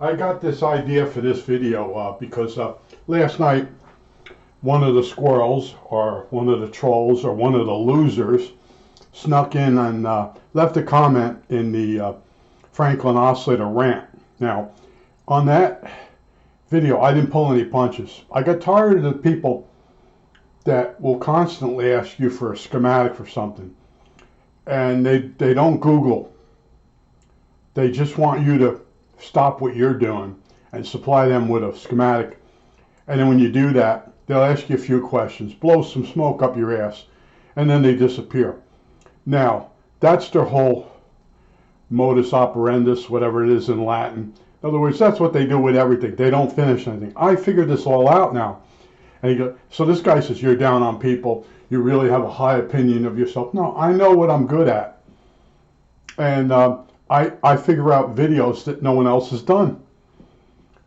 I got this idea for this video because last night one of the squirrels or one of the trolls or one of the losers snuck in and left a comment in the Franklin Oscillator Rant. Now, on that video, I didn't pull any punches. I got tired of the people that will constantly ask you for a schematic for something, and they don't Google. They just want you to stop what you're doing and supply them with a schematic. And then when you do that, they'll ask you a few questions, blow some smoke up your ass, and then they disappear. Now, that's their whole modus operandus, whatever it is in Latin. In other words, that's what they do with everything. They don't finish anything. I figured this all out now. And so this guy says, you're down on people. You really have a high opinion of yourself. No, I know what I'm good at. And I figure out videos that no one else has done.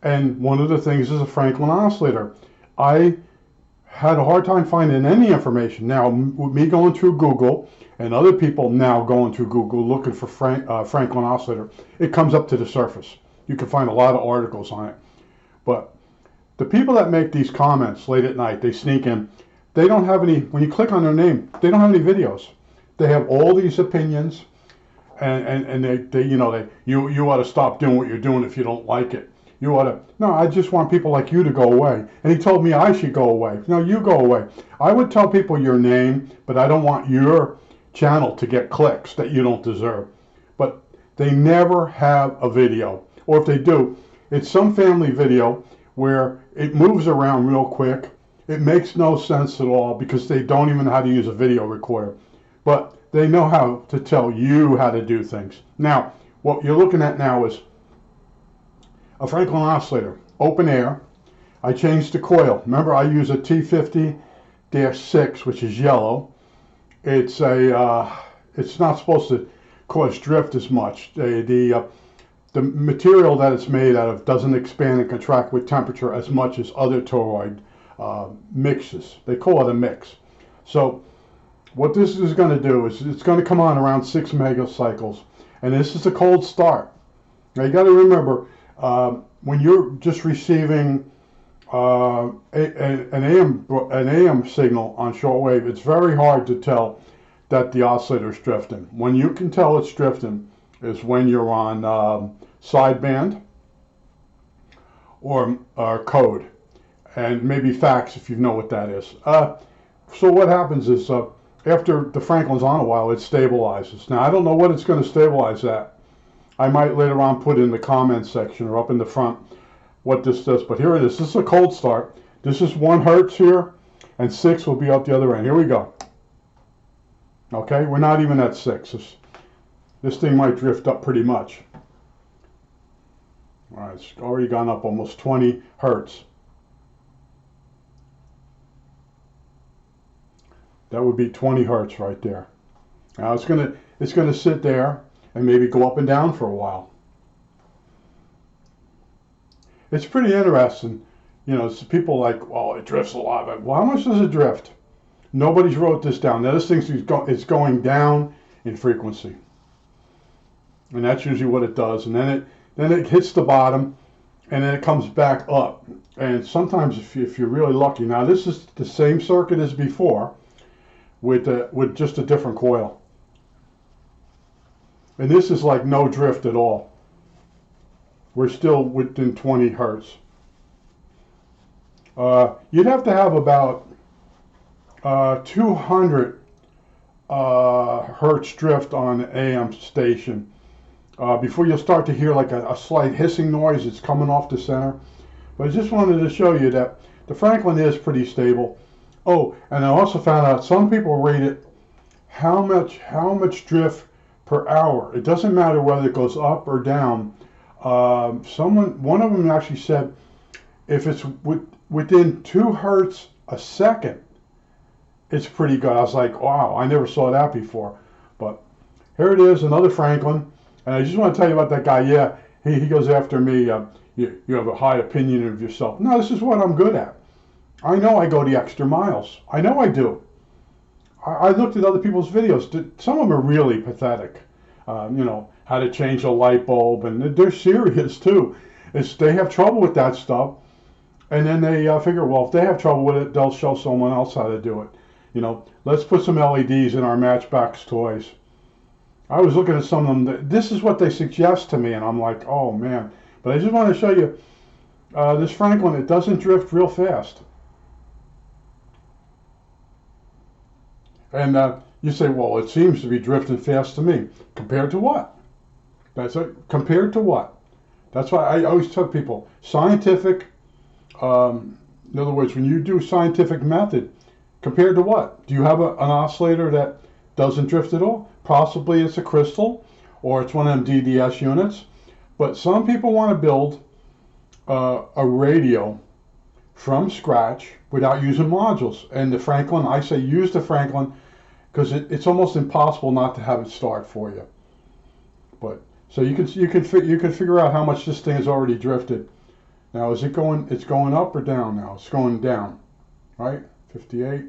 And one of the things is a Franklin oscillator. I had a hard time finding any information. Now, with me going through Google and other people now going through Google looking for Franklin oscillator, it comes up to the surface. You can find a lot of articles on it. But the people that make these comments late at night, they sneak in, they don't have any, when you click on their name, they don't have any videos. They have all these opinions, and you ought to stop doing what you're doing if you don't like it. You ought to, no, I just want people like you to go away. And he told me I should go away. No, you go away. I would tell people your name, but I don't want your channel to get clicks that you don't deserve. But they never have a video. Or if they do, it's some family video where it moves around real quick. It makes no sense at all because they don't even know how to use a video recorder. But they know how to tell you how to do things. Now, what you're looking at now is a Franklin oscillator, open air. I changed the coil. Remember, I use a T50-6, which is yellow. It's not supposed to cause drift as much. The material that it's made out of doesn't expand and contract with temperature as much as other toroid mixes. They call it a mix. So what this is going to do is it's going to come on around 6 megacycles, and this is a cold start. Now you got to remember, when you're just receiving an AM signal on shortwave, it's very hard to tell that the oscillator is drifting. When you can tell it's drifting is when you're on sideband or code, and maybe fax if you know what that is. So what happens is after the Franklin's on a while, it stabilizes. Now I don't know what it's going to stabilize at. I might later on put in the comments section or up in the front what this does, but here it is. This is a cold start. This is 1 hertz here, and 6 will be up the other end. Here we go. Okay, we're not even at 6. This thing might drift up pretty much. All right, it's already gone up almost 20 hertz. That would be 20 hertz right there. Now it's gonna sit there and maybe go up and down for a while. It's pretty interesting. You know, people like, well, it drifts a lot. Well, how much does it drift? Nobody's wrote this down. Now this thing is going down in frequency, and that's usually what it does. And then it hits the bottom, and then it comes back up. And sometimes, if you're really lucky, now this is the same circuit as before, with just a different coil. And this is like no drift at all. We're still within 20 hertz. You'd have to have about 200 hertz drift on an AM station before you'll start to hear like a slight hissing noise. It's coming off the center. But I just wanted to show you that the Franklin is pretty stable. Oh, and I also found out some people rate it how much drift per hour. It doesn't matter whether it goes up or down. One of them actually said if it's within 2 hertz a second, it's pretty good. I was like, wow, I never saw that before. But here it is, another Franklin. And I just want to tell you about that guy. Yeah, he goes after me. You have a high opinion of yourself. No, this is what I'm good at. I know I go the extra miles. I know I do. I looked at other people's videos. Some of them are really pathetic. You know, how to change a light bulb, and they're serious too. They have trouble with that stuff, and then they figure, well, if they have trouble with it, they'll show someone else how to do it. Let's put some LEDs in our Matchbox toys. I was looking at some of them. This is what they suggest to me, and I'm like, oh man. But I just want to show you this Franklin. It doesn't drift real fast. And you say, well, it seems to be drifting fast to me. Compared to what? Compared to what? That's why I always tell people, scientific, in other words, when you do scientific method, compared to what? Do you have an oscillator that doesn't drift at all? Possibly it's a crystal, or it's one of them DDS units. But some people want to build a radio from scratch without using modules. And the Franklin, I say use the Franklin, because it's almost impossible not to have it start for you. But so you can figure out how much this thing has already drifted. Now is it going? It's going up or down now? It's going down, right? 58.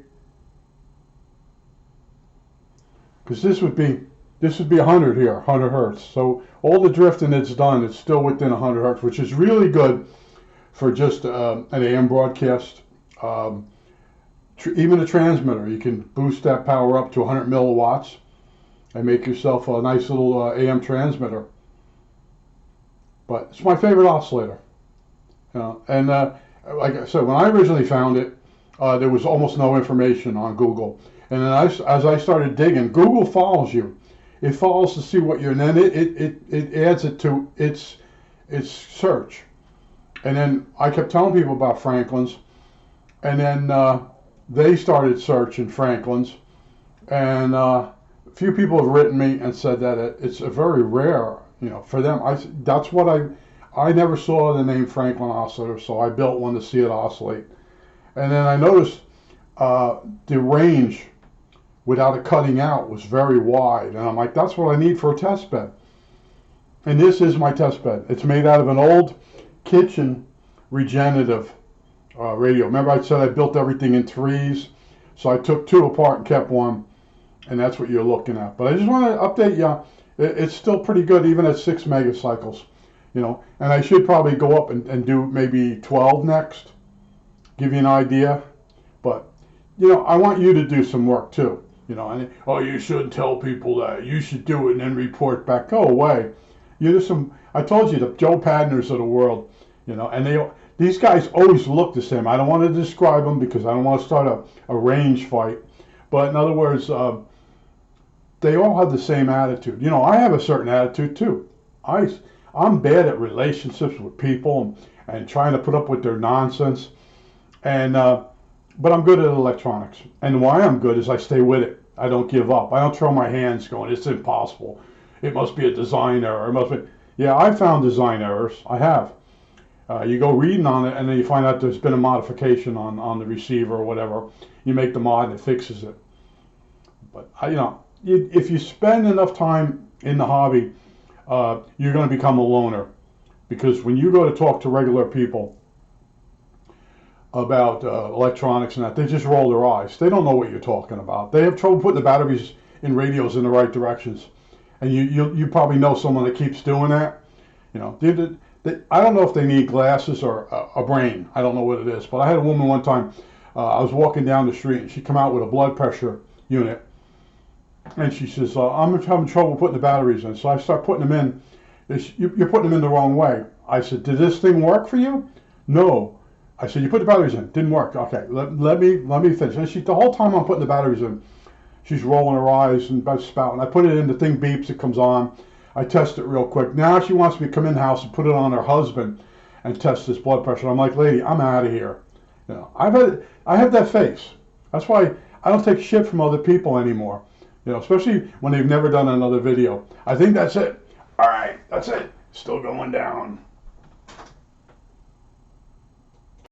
Because this would be 100 here, 100 hertz. So all the drifting it's done, it's still within 100 hertz, which is really good for just an AM broadcast. Even a transmitter, you can boost that power up to 100 milliwatts and make yourself a nice little AM transmitter. But it's my favorite oscillator. And like I said, when I originally found it, there was almost no information on Google. And then as I started digging, Google follows you. It follows to see what you're, and then it adds it to its search. And then I kept telling people about Franklins, and then they started searching Franklins, and a few people have written me and said that it's a very rare, for them. That's what I never saw the name Franklin oscillator, so I built one to see it oscillate. And then I noticed the range without it cutting out was very wide, and I'm like, that's what I need for a test bed. And this is my test bed. It's made out of an old kitchen regenerative radio. Remember I said I built everything in threes, so I took two apart and kept one, and that's what you're looking at. But I just want to update you. It's still pretty good even at 6 megacycles, and I should probably go up and do maybe 12 next, give you an idea. But I want you to do some work too. And oh, you shouldn't tell people that. You should do it and then report back. Go away. I told you, the Joe Padners of the world, and these guys always look the same. I don't want to describe them because I don't want to start a range fight. But in other words, they all have the same attitude. I have a certain attitude too. I'm bad at relationships with people and trying to put up with their nonsense. And but I'm good at electronics. And why I'm good is I stay with it. I don't give up. I don't throw my hands going, it's impossible. It must be a design error. It must be. Yeah, I found design errors. I have. You go reading on it, and then you find out there's been a modification on the receiver or whatever. You make the mod, and it fixes it. But if you spend enough time in the hobby, you're going to become a loner. Because when you go to talk to regular people about electronics and that, they just roll their eyes. They don't know what you're talking about. They have trouble putting the batteries in radios in the right directions. And you probably know someone that keeps doing that. I don't know if they need glasses or a brain. I don't know what it is. But I had a woman one time, I was walking down the street, and she came out with a blood pressure unit. And she says, I'm having trouble putting the batteries in. So I start putting them in. You're putting them in the wrong way. I said, did this thing work for you? No. I said, you put the batteries in. Didn't work. Okay, let me finish. And the whole time I'm putting the batteries in, she's rolling her eyes and spouting. I put it in, the thing beeps, it comes on. I test it real quick. Now she wants me to come in the house and put it on her husband and test his blood pressure. I'm like, lady, I'm out of here. I have that face. That's why I don't take shit from other people anymore. Especially when they've never done another video. I think that's it. All right, that's it. Still going down.